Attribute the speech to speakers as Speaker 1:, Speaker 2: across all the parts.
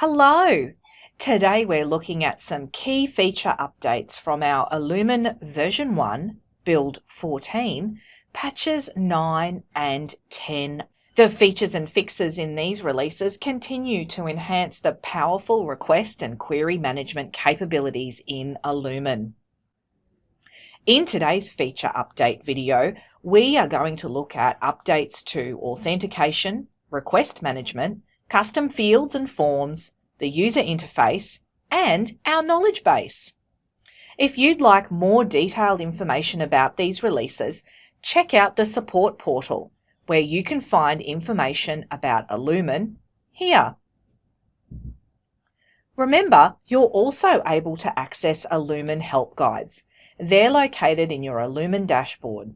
Speaker 1: Hello! Today we're looking at some key feature updates from our illumin version 1, build 14, patches 9 and 10. The features and fixes in these releases continue to enhance the powerful request and query management capabilities in illumin. In today's feature update video, we are going to look at updates to authentication, request management, custom fields and forms, the user interface, and our knowledge base. If you'd like more detailed information about these releases, check out the support portal, where you can find information about illumin here. Remember, you're also able to access illumin help guides. They're located in your illumin dashboard.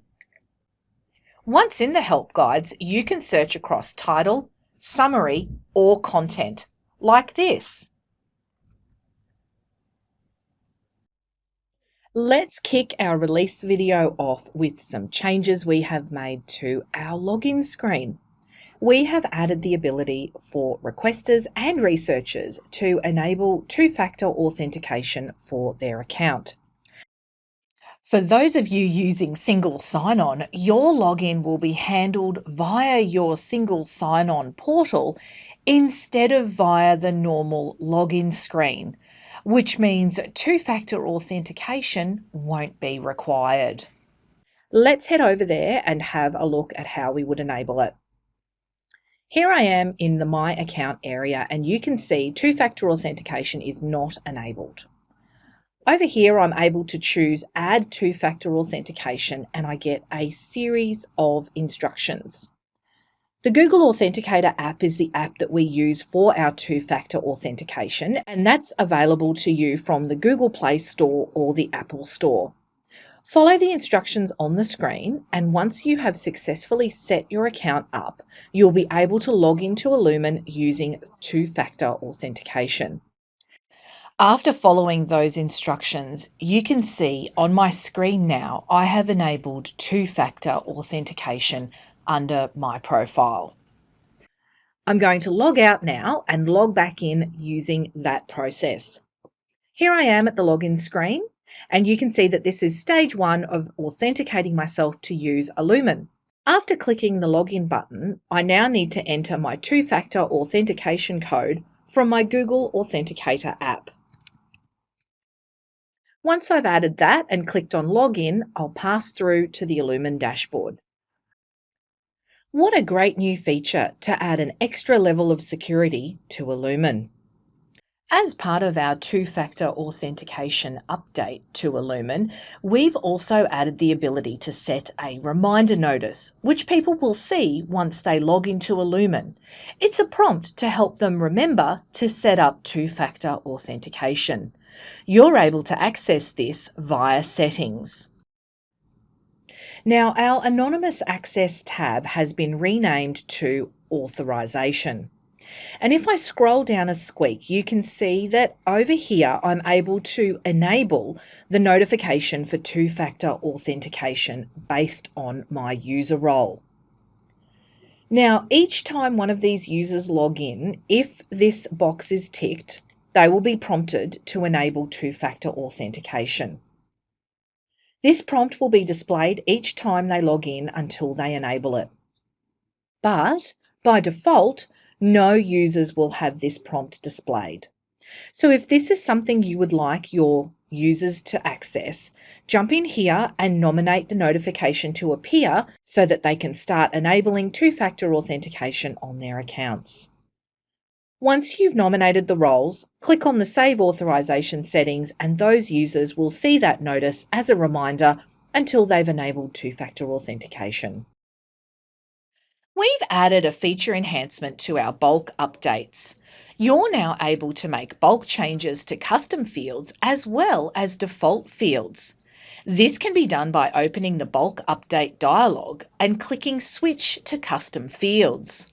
Speaker 1: Once in the help guides, you can search across title, summary, or content, like this. Let's kick our release video off with some changes we have made to our login screen. We have added the ability for requesters and researchers to enable two-factor authentication for their account. For those of you using single sign-on, your login will be handled via your single sign-on portal instead of via the normal login screen, which means two-factor authentication won't be required. Let's head over there and have a look at how we would enable it. Here I am in the My Account area, and you can see two-factor authentication is not enabled. Over here, I'm able to choose Add Two-Factor Authentication, and I get a series of instructions. The Google Authenticator app is the app that we use for our two-factor authentication, and that's available to you from the Google Play Store or the Apple Store. Follow the instructions on the screen, and once you have successfully set your account up, you'll be able to log into illumin using two-factor authentication. After following those instructions, you can see on my screen now I have enabled two-factor authentication under my profile. I'm going to log out now and log back in using that process. Here I am at the login screen, and you can see that this is stage 1 of authenticating myself to use illumin. After clicking the login button, I now need to enter my two-factor authentication code from my Google Authenticator app. Once I've added that and clicked on Login, I'll pass through to the illumin dashboard. What a great new feature to add an extra level of security to illumin. As part of our two-factor authentication update to illumin, we've also added the ability to set a reminder notice, which people will see once they log into illumin. It's a prompt to help them remember to set up two-factor authentication. You're able to access this via Settings. Now, our Anonymous Access tab has been renamed to Authorization. And if I scroll down a squeak, you can see that over here I'm able to enable the notification for two-factor authentication based on my user role. Now, each time one of these users log in, if this box is ticked, they will be prompted to enable two-factor authentication. This prompt will be displayed each time they log in until they enable it. But by default, no users will have this prompt displayed. So if this is something you would like your users to access, jump in here and nominate the notification to appear so that they can start enabling two-factor authentication on their accounts. Once you've nominated the roles, click on the Save Authorization settings, and those users will see that notice as a reminder until they've enabled two-factor authentication. We've added a feature enhancement to our bulk updates. You're now able to make bulk changes to custom fields as well as default fields. This can be done by opening the bulk update dialog and clicking Switch to Custom Fields.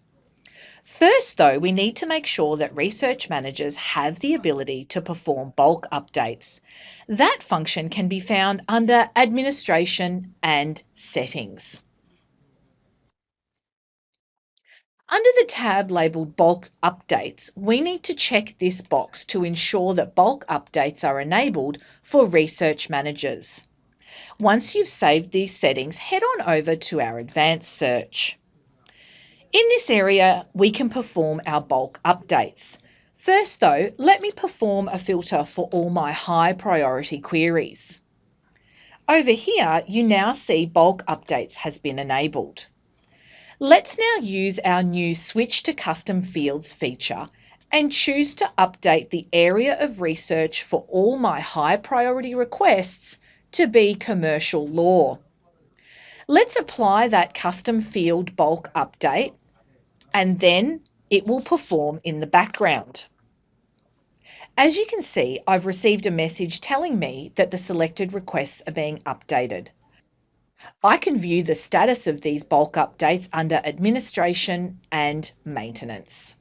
Speaker 1: First, though, we need to make sure that research managers have the ability to perform bulk updates. That function can be found under Administration and Settings. Under the tab labelled Bulk Updates, we need to check this box to ensure that bulk updates are enabled for research managers. Once you've saved these settings, head on over to our advanced search. In this area, we can perform our bulk updates. First though, let me perform a filter for all my high priority queries. Over here, you now see bulk updates has been enabled. Let's now use our new Switch to Custom Fields feature and choose to update the area of research for all my high priority requests to be commercial law. Let's apply that custom field bulk update and then it will perform in the background. As you can see, I've received a message telling me that the selected requests are being updated. I can view the status of these bulk updates under Administration and Maintenance.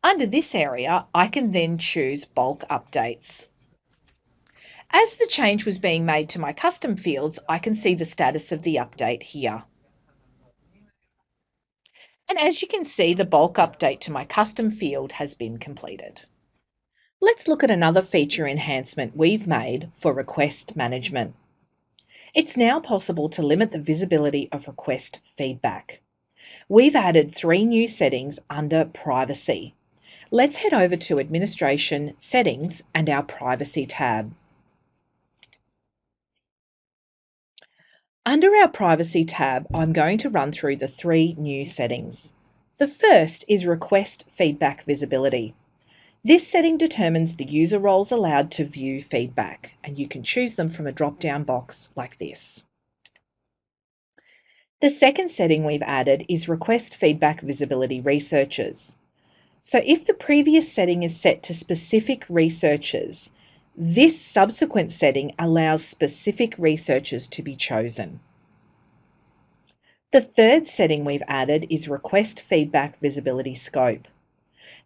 Speaker 1: Under this area, I can then choose Bulk Updates. As the change was being made to my custom fields, I can see the status of the update here. And as you can see, the bulk update to my custom field has been completed. Let's look at another feature enhancement we've made for request management. It's now possible to limit the visibility of request feedback. We've added 3 new settings under Privacy. Let's head over to Administration, Settings, and our Privacy tab. Under our Privacy tab, I'm going to run through the 3 new settings. The first is Request Feedback Visibility. This setting determines the user roles allowed to view feedback, and you can choose them from a drop-down box like this. The second setting we've added is Request Feedback Visibility Researchers. So if the previous setting is set to specific researchers, this subsequent setting allows specific researchers to be chosen. The third setting we've added is Request Feedback Visibility Scope.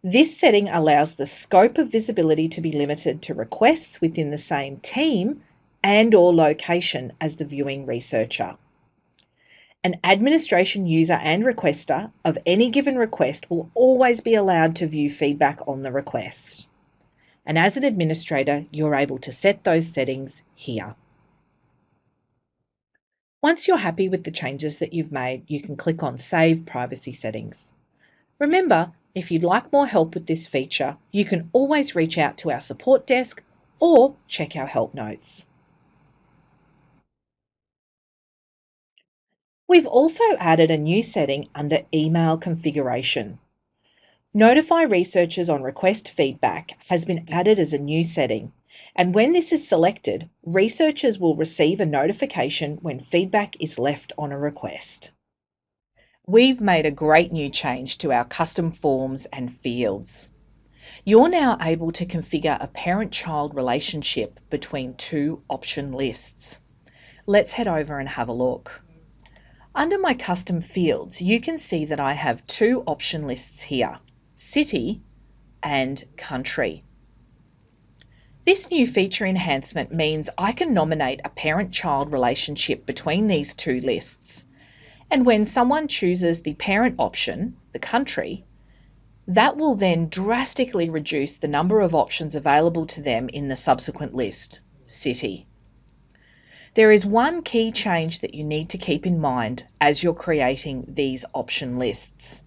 Speaker 1: This setting allows the scope of visibility to be limited to requests within the same team and/or location as the viewing researcher. An administration user and requester of any given request will always be allowed to view feedback on the request. And as an administrator, you're able to set those settings here. Once you're happy with the changes that you've made, you can click on Save Privacy Settings. Remember, if you'd like more help with this feature, you can always reach out to our support desk or check our help notes. We've also added a new setting under Email Configuration. Notify researchers on request feedback has been added as a new setting, and when this is selected, researchers will receive a notification when feedback is left on a request. We've made a great new change to our custom forms and fields. You're now able to configure a parent-child relationship between 2 option lists. Let's head over and have a look. Under my custom fields, you can see that I have 2 option lists here, City and Country. This new feature enhancement means I can nominate a parent-child relationship between these 2 lists. And when someone chooses the parent option, the country, that will then drastically reduce the number of options available to them in the subsequent list, city. There is one key change that you need to keep in mind as you're creating these option lists.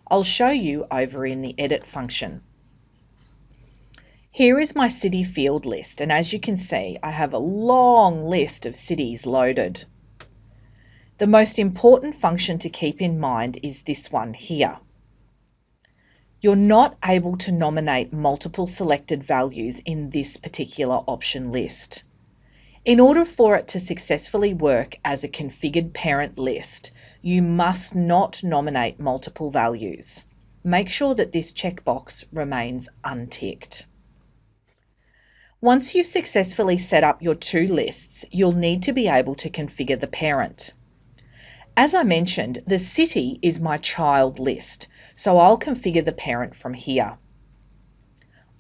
Speaker 1: I'll show you over in the Edit function. Here is my city field list, and as you can see, I have a long list of cities loaded. The most important function to keep in mind is this one here. You're not able to nominate multiple selected values in this particular option list. In order for it to successfully work as a configured parent list, you must not nominate multiple values. Make sure that this checkbox remains unticked. Once you've successfully set up your 2 lists, you'll need to be able to configure the parent. As I mentioned, the city is my child list, so I'll configure the parent from here.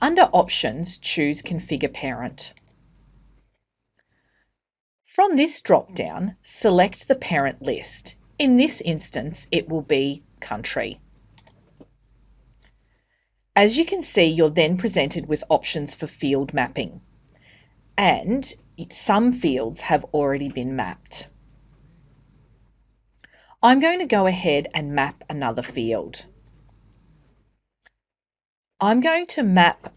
Speaker 1: Under Options, choose Configure Parent. From this drop-down, select the parent list. In this instance, it will be country. As you can see, you're then presented with options for field mapping, and some fields have already been mapped. I'm going to go ahead and map another field. I'm going to map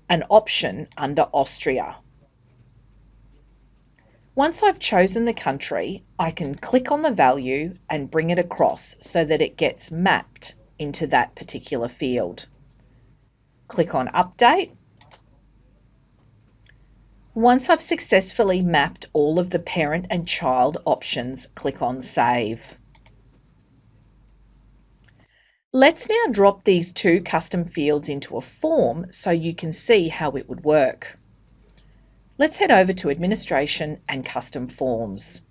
Speaker 1: an option under Austria. Once I've chosen the country, I can click on the value and bring it across so that it gets mapped into that particular field. Click on Update. Once I've successfully mapped all of the parent and child options, click on Save. Let's now drop these two custom fields into a form so you can see how it would work. Let's head over to Administration and Custom Forms.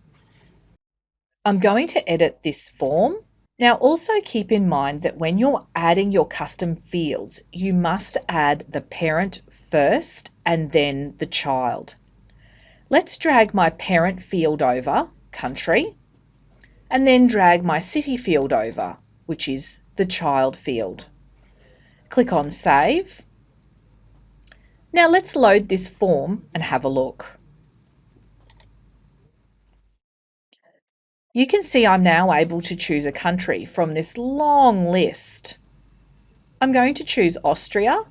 Speaker 1: I'm going to edit this form. Now also keep in mind that when you're adding your custom fields, you must add the parent first and then the child. Let's drag my parent field over, country, and then drag my city field over, which is the child field. Click on Save. Now let's load this form and have a look. You can see I'm now able to choose a country from this long list. I'm going to choose Austria.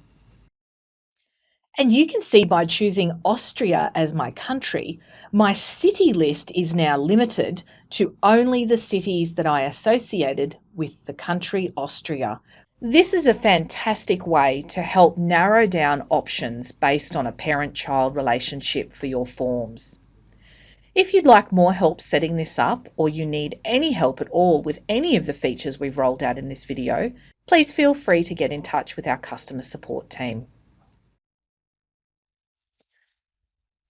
Speaker 1: And you can see by choosing Austria as my country, my city list is now limited to only the cities that I associated with the country Austria. This is a fantastic way to help narrow down options based on a parent-child relationship for your forms. If you'd like more help setting this up, or you need any help at all with any of the features we've rolled out in this video, please feel free to get in touch with our customer support team.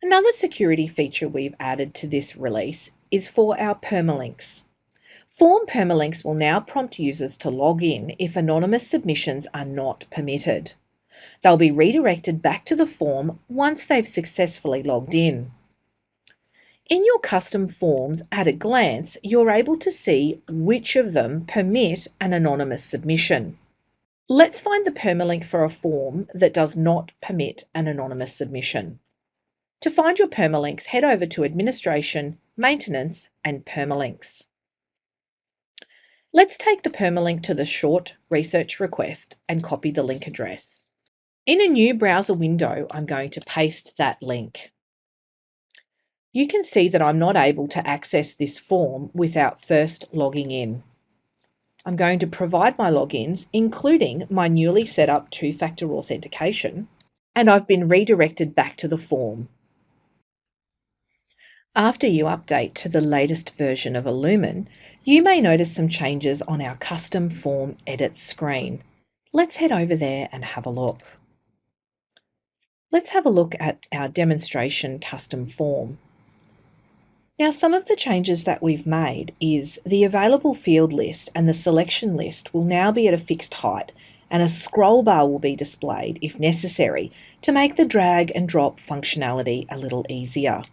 Speaker 1: Another security feature we've added to this release is for our permalinks. Form permalinks will now prompt users to log in if anonymous submissions are not permitted. They'll be redirected back to the form once they've successfully logged in. In your custom forms, at a glance, you're able to see which of them permit an anonymous submission. Let's find the permalink for a form that does not permit an anonymous submission. To find your permalinks, head over to Administration, Maintenance, and Permalinks. Let's take the permalink to the short research request and copy the link address. In a new browser window, I'm going to paste that link. You can see that I'm not able to access this form without first logging in. I'm going to provide my logins, including my newly set up two-factor authentication, and I've been redirected back to the form. After you update to the latest version of Illumin, you may notice some changes on our custom form edit screen. Let's head over there and have a look. Let's have a look at our demonstration custom form. Now, some of the changes that we've made is the available field list and the selection list will now be at a fixed height, and a scroll bar will be displayed if necessary to make the drag and drop functionality a little easier.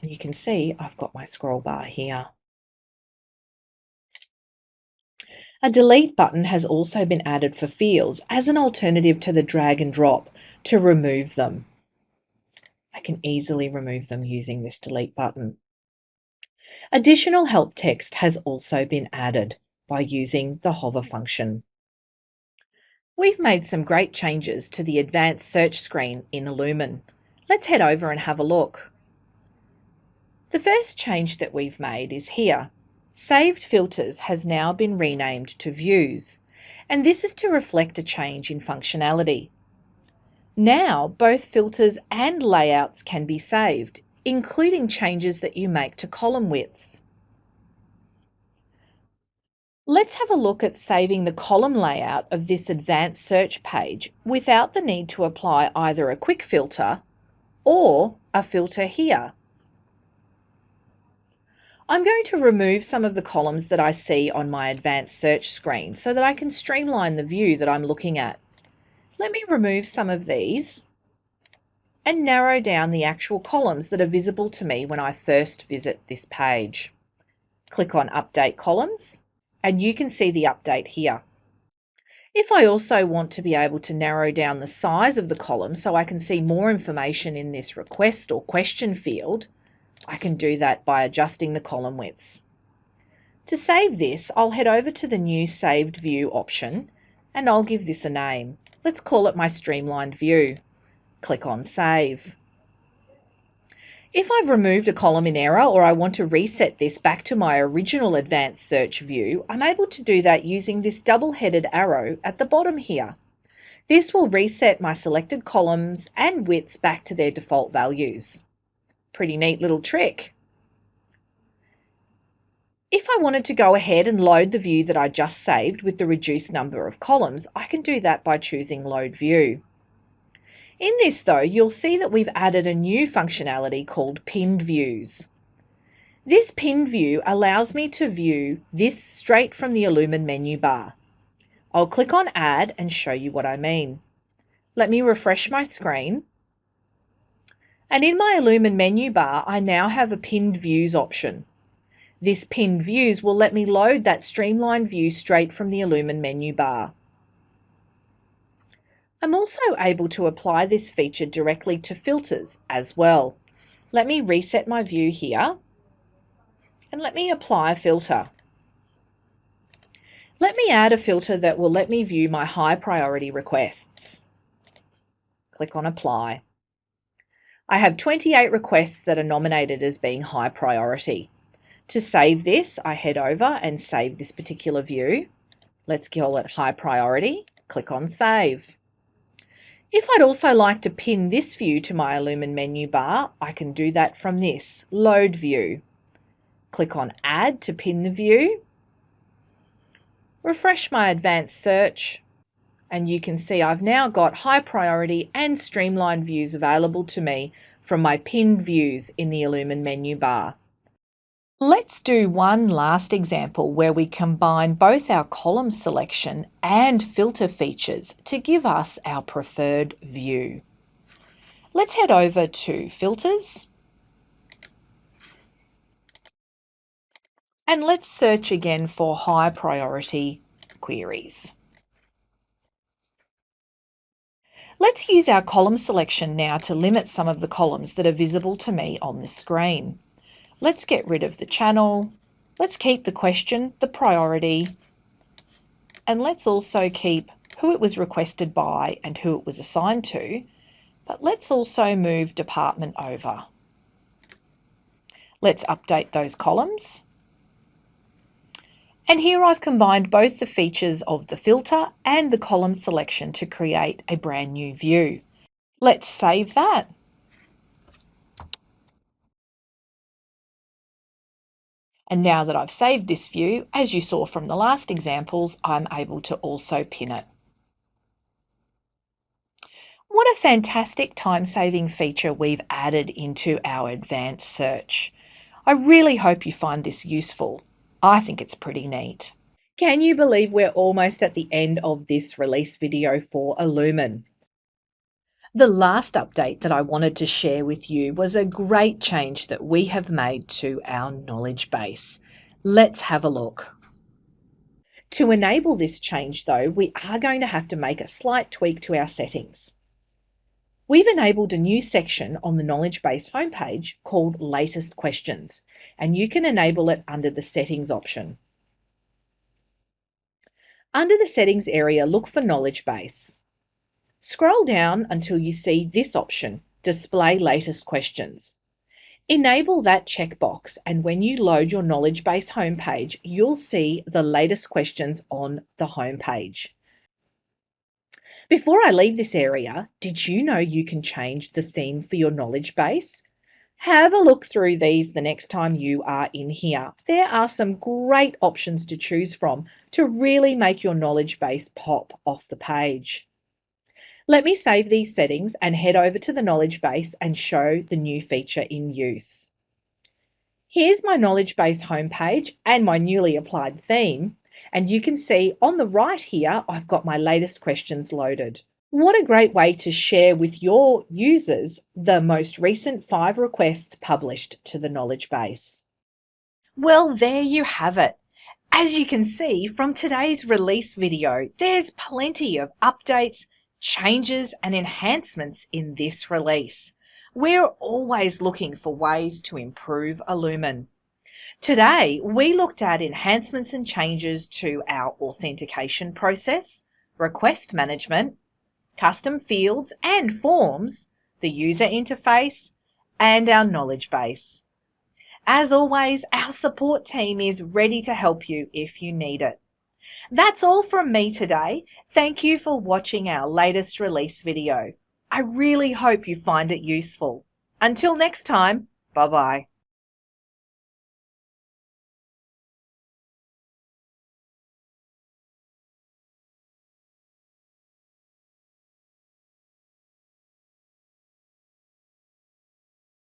Speaker 1: And you can see I've got my scroll bar here. A delete button has also been added for fields as an alternative to the drag and drop to remove them. I can easily remove them using this delete button. Additional help text has also been added by using the hover function. We've made some great changes to the advanced search screen in Illumin. Let's head over and have a look. The first change that we've made is here. Saved filters has now been renamed to views, and this is to reflect a change in functionality. Now, both filters and layouts can be saved, including changes that you make to column widths. Let's have a look at saving the column layout of this advanced search page without the need to apply either a quick filter or a filter here. I'm going to remove some of the columns that I see on my advanced search screen so that I can streamline the view that I'm looking at. Let me remove some of these and narrow down the actual columns that are visible to me when I first visit this page. Click on Update Columns, and you can see the update here. If I also want to be able to narrow down the size of the column so I can see more information in this request or question field, I can do that by adjusting the column widths. To save this, I'll head over to the new Saved View option and I'll give this a name. Let's call it my streamlined view. Click on Save. If I've removed a column in error or I want to reset this back to my original advanced search view, I'm able to do that using this double-headed arrow at the bottom here. This will reset my selected columns and widths back to their default values. Pretty neat little trick. If I wanted to go ahead and load the view that I just saved with the reduced number of columns, I can do that by choosing Load View. In this though, you'll see that we've added a new functionality called Pinned Views. This pinned view allows me to view this straight from the illumin menu bar. I'll click on Add and show you what I mean. Let me refresh my screen. And in my illumin menu bar, I now have a Pinned Views option. This Pinned Views will let me load that streamlined view straight from the illumin menu bar. I'm also able to apply this feature directly to filters as well. Let me reset my view here and let me apply a filter. Let me add a filter that will let me view my high priority requests. Click on Apply. I have 28 requests that are nominated as being high priority. To save this, I head over and save this particular view. Let's call it High Priority. Click on Save. If I'd also like to pin this view to my illumin menu bar, I can do that from this Load View. Click on Add to pin the view. Refresh my advanced search, and you can see I've now got high priority and streamlined views available to me from my pinned views in the illumin menu bar. Let's do one last example where we combine both our column selection and filter features to give us our preferred view. Let's head over to Filters and let's search again for high priority queries. Let's use our column selection now to limit some of the columns that are visible to me on the screen. Let's get rid of the channel. Let's keep the question, the priority, and let's also keep who it was requested by and who it was assigned to, but let's also move department over. Let's update those columns. And here I've combined both the features of the filter and the column selection to create a brand new view. Let's save that. And now that I've saved this view, as you saw from the last examples, I'm able to also pin it. What a fantastic time-saving feature we've added into our advanced search. I really hope you find this useful. I think it's pretty neat. Can you believe we're almost at the end of this release video for Illumin? The last update that I wanted to share with you was a great change that we have made to our knowledge base. Let's have a look. To enable this change though, we are going to have to make a slight tweak to our settings. We've enabled a new section on the knowledge base homepage called Latest Questions, and you can enable it under the Settings option. Under the Settings area, look for Knowledge Base. Scroll down until you see this option, Display Latest Questions. Enable that checkbox, and when you load your knowledge base homepage, you'll see the latest questions on the homepage. Before I leave this area, did you know you can change the theme for your knowledge base? Have a look through these the next time you are in here. There are some great options to choose from to really make your knowledge base pop off the page. Let me save these settings and head over to the knowledge base and show the new feature in use. Here's my knowledge base homepage and my newly applied theme, and you can see on the right here I've got my latest questions loaded. What a great way to share with your users the most recent 5 requests published to the knowledge base. Well, there you have it. As you can see from today's release video, there's plenty of updates, changes and enhancements in this release. We're always looking for ways to improve Illumin. Today, we looked at enhancements and changes to our authentication process, request management, custom fields and forms, the user interface, and our knowledge base. As always, our support team is ready to help you if you need it. That's all from me today. Thank you for watching our latest release video. I really hope you find it useful. Until next time, bye-bye.